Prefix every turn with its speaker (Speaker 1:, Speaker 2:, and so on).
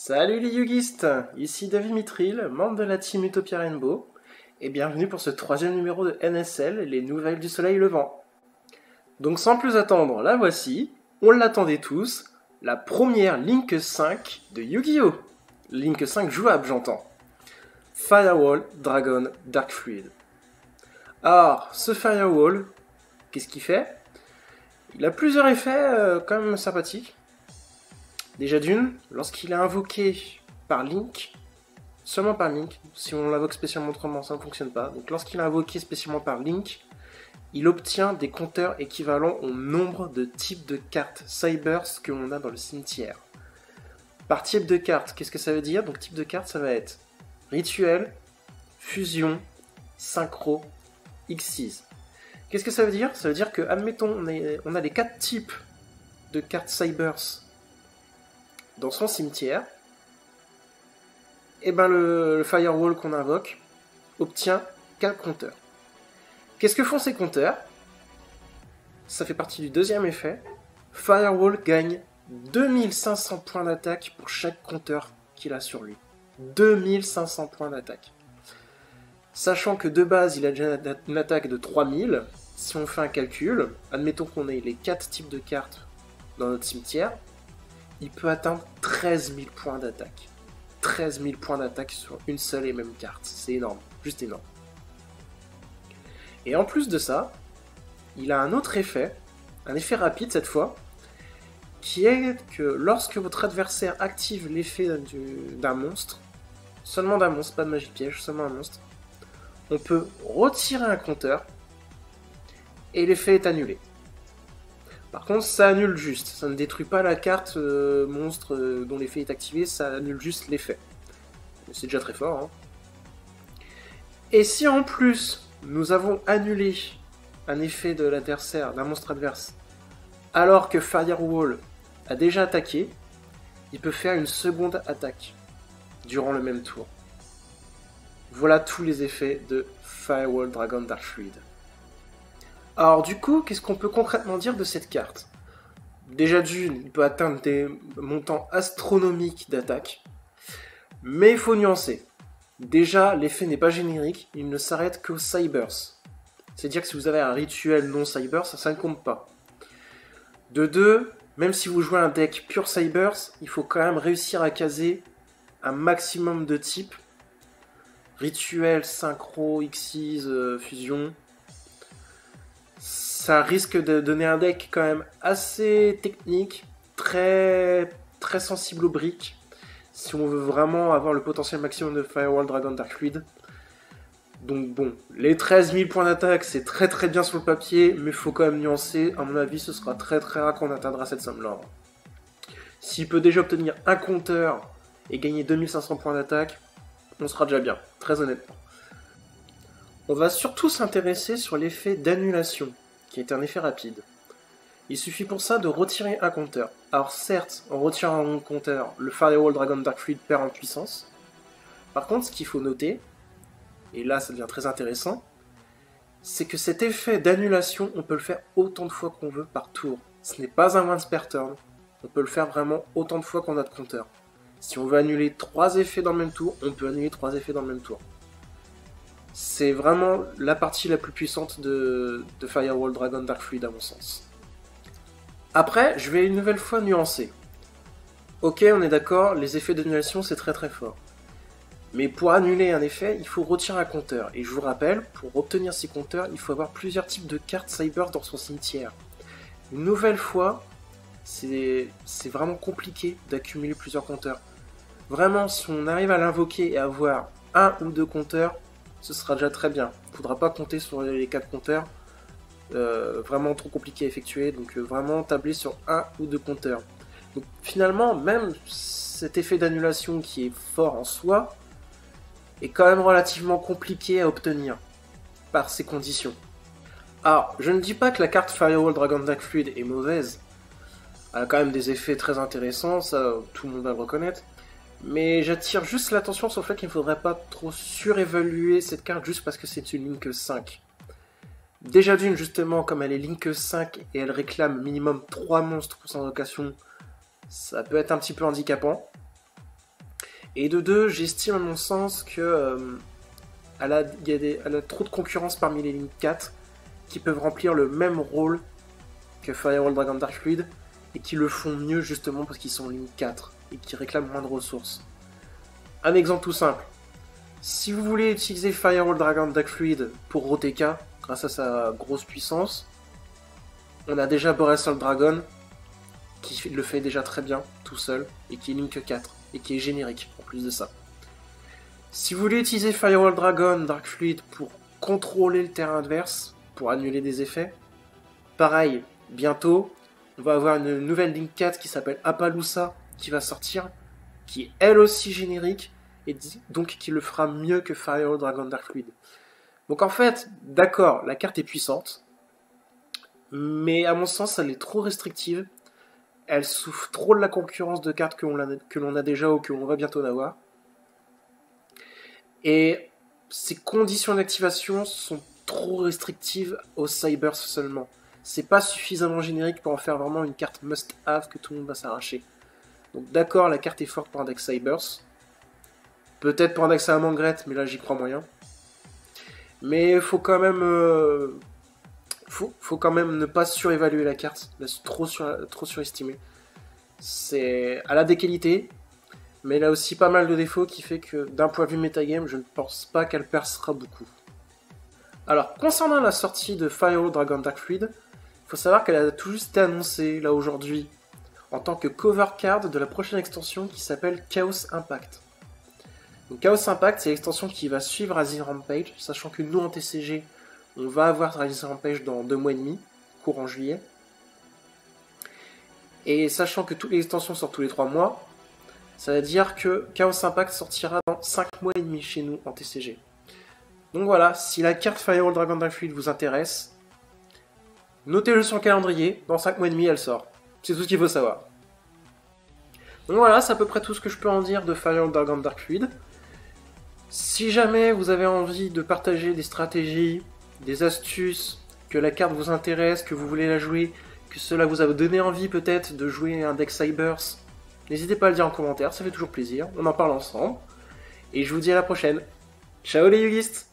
Speaker 1: Salut les yugistes, ici David Mithril, membre de la team Utopia Rainbow, et bienvenue pour ce troisième numéro de NSL, les nouvelles du soleil levant. Donc sans plus attendre, la voici, on l'attendait tous, la première Link 5 de Yu-Gi-Oh! Link 5 jouable j'entends. Firewall Dragon Dark Fluid. Alors, ce Firewall, qu'est-ce qu'il fait? Il a plusieurs effets quand même sympathiques. Déjà d'une, lorsqu'il est invoqué par Link, seulement par Link, si on l'invoque spécialement autrement, ça ne fonctionne pas. Donc lorsqu'il est invoqué spécialement par Link, il obtient des compteurs équivalents au nombre de types de cartes Cybers que l'on a dans le cimetière. Par type de carte, qu'est-ce que ça veut dire? Donc type de carte, ça va être Rituel, Fusion, Synchro, Xyz. Qu'est-ce que ça veut dire? Ça veut dire que, admettons, on a les 4 types de cartes Cybers dans son cimetière, et ben le Firewall qu'on invoque obtient 4 compteurs. Qu'est-ce que font ces compteurs? Ça fait partie du deuxième effet. Firewall gagne 2500 points d'attaque pour chaque compteur qu'il a sur lui. 2500 points d'attaque. Sachant que de base, il a déjà une attaque de 3000, si on fait un calcul, admettons qu'on ait les 4 types de cartes dans notre cimetière, il peut atteindre 13 000 points d'attaque. 13 000 points d'attaque sur une seule et même carte. C'est énorme, juste énorme. Et en plus de ça, il a un autre effet, un effet rapide cette fois, qui est que lorsque votre adversaire active l'effet d'un monstre, seulement d'un monstre, pas de magie piège, seulement un monstre, on peut retirer un compteur et l'effet est annulé. Par contre, ça annule juste, ça ne détruit pas la carte monstre dont l'effet est activé, ça annule juste l'effet. C'est déjà très fort. Hein. Et si en plus, nous avons annulé un effet de l'adversaire, d'un monstre adverse, alors que Firewall a déjà attaqué, il peut faire une seconde attaque durant le même tour. Voilà tous les effets de Firewall Dragon Dark Fluid. Alors du coup, qu'est-ce qu'on peut concrètement dire de cette carte? Déjà d'une, il peut atteindre des montants astronomiques d'attaque, mais il faut nuancer. Déjà, l'effet n'est pas générique, il ne s'arrête qu'aux Cybers. C'est-à-dire que si vous avez un rituel non Cybers, ça ne compte pas. De deux, même si vous jouez un deck pur Cybers, il faut quand même réussir à caser un maximum de types. Rituel, Synchro, Xyz, Fusion. Ça risque de donner un deck quand même assez technique, très sensible aux briques, si on veut vraiment avoir le potentiel maximum de Firewall Dragon Dark Fluid. Donc bon, les 13 000 points d'attaque, c'est très bien sur le papier, mais il faut quand même nuancer. À mon avis, ce sera très rare qu'on atteindra cette somme-là. S'il peut déjà obtenir un compteur et gagner 2500 points d'attaque, on sera déjà bien, très honnêtement. On va surtout s'intéresser sur l'effet d'annulation, qui est un effet rapide. Il suffit pour ça de retirer un compteur. Alors certes, en retirant un compteur, le Firewall Dragon Dark Fluid perd en puissance. Par contre, ce qu'il faut noter, et là ça devient très intéressant, c'est que cet effet d'annulation, on peut le faire autant de fois qu'on veut par tour. Ce n'est pas un once per turn, on peut le faire vraiment autant de fois qu'on a de compteur. Si on veut annuler 3 effets dans le même tour, on peut annuler 3 effets dans le même tour. C'est vraiment la partie la plus puissante de Firewall Dragon Dark Fluid à mon sens. Après, je vais une nouvelle fois nuancer. Ok, on est d'accord, les effets d'annulation c'est très fort. Mais pour annuler un effet, il faut retirer un compteur. Et je vous rappelle, pour obtenir ces compteurs, il faut avoir plusieurs types de cartes Cyber dans son cimetière. Une nouvelle fois, c'est vraiment compliqué d'accumuler plusieurs compteurs. Vraiment, si on arrive à l'invoquer et avoir 1 ou 2 compteurs, ce sera déjà très bien. Il ne faudra pas compter sur les 4 compteurs. Vraiment trop compliqué à effectuer. Donc vraiment tabler sur 1 ou 2 compteurs. Donc finalement, même cet effet d'annulation qui est fort en soi, est quand même relativement compliqué à obtenir par ces conditions. Alors, je ne dis pas que la carte Firewall Dragon Dark Fluid est mauvaise. Elle a quand même des effets très intéressants, ça tout le monde va le reconnaître. Mais j'attire juste l'attention sur le fait qu'il ne faudrait pas trop surévaluer cette carte juste parce que c'est une Link 5. Déjà d'une, justement, comme elle est Link 5 et elle réclame minimum 3 monstres pour son invocation, ça peut être un petit peu handicapant. Et de deux, j'estime à mon sens que elle a trop de concurrence parmi les Link 4 qui peuvent remplir le même rôle que Firewall Dragon Dark Fluid et qui le font mieux justement parce qu'ils sont Link 4 et qui réclament moins de ressources. Un exemple tout simple. Si vous voulez utiliser Firewall Dragon Dark Fluid pour Roteka, grâce à sa grosse puissance, on a déjà Boresol Dragon qui le fait déjà très bien tout seul et qui est Link 4 et qui est générique en plus de ça. Si vous voulez utiliser Firewall Dragon Dark Fluid pour contrôler le terrain adverse, pour annuler des effets, pareil, bientôt, on va avoir une nouvelle Link 4 qui s'appelle Appaloosa qui va sortir, qui est elle aussi générique, et donc qui le fera mieux que Firewall Dragon Dark Fluid. Donc en fait, d'accord, la carte est puissante, mais à mon sens, elle est trop restrictive, elle souffre trop de la concurrence de cartes que l'on a déjà ou que l'on va bientôt en avoir. Et ses conditions d'activation sont trop restrictives aux Cybers seulement. C'est pas suffisamment générique pour en faire vraiment une carte must-have que tout le monde va s'arracher. Donc d'accord, la carte est forte pour un deck Cybers. Peut-être pour un deck Salamangret, mais là j'y crois moyen. Mais faut quand même... faut quand même ne pas surévaluer la carte, trop surestimer. Elle a des qualités, mais elle a aussi pas mal de défauts qui fait que d'un point de vue metagame, je ne pense pas qu'elle percera beaucoup. Alors, concernant la sortie de Firewall Dragon Dark Fluid, il faut savoir qu'elle a tout juste été annoncée là aujourd'hui en tant que cover card de la prochaine extension qui s'appelle Chaos Impact. Donc, Chaos Impact, c'est l'extension qui va suivre Azir Rampage, sachant que nous en TCG, on va avoir Azir Rampage dans 2 mois et demi, courant juillet. Et sachant que toutes les extensions sortent tous les 3 mois, ça veut dire que Chaos Impact sortira dans 5 mois et demi chez nous en TCG. Donc voilà, si la carte Firewall Dragon Dark Fluid vous intéresse, notez-le sur le calendrier, dans 5 mois et demi elle sort. C'est tout ce qu'il faut savoir. Donc voilà, c'est à peu près tout ce que je peux en dire de Firewall Dragon Dark Fluid. Si jamais vous avez envie de partager des stratégies, des astuces, que la carte vous intéresse, que vous voulez la jouer, que cela vous a donné envie peut-être de jouer un deck Cybers, n'hésitez pas à le dire en commentaire, ça fait toujours plaisir, on en parle ensemble. Et je vous dis à la prochaine. Ciao les yugistes!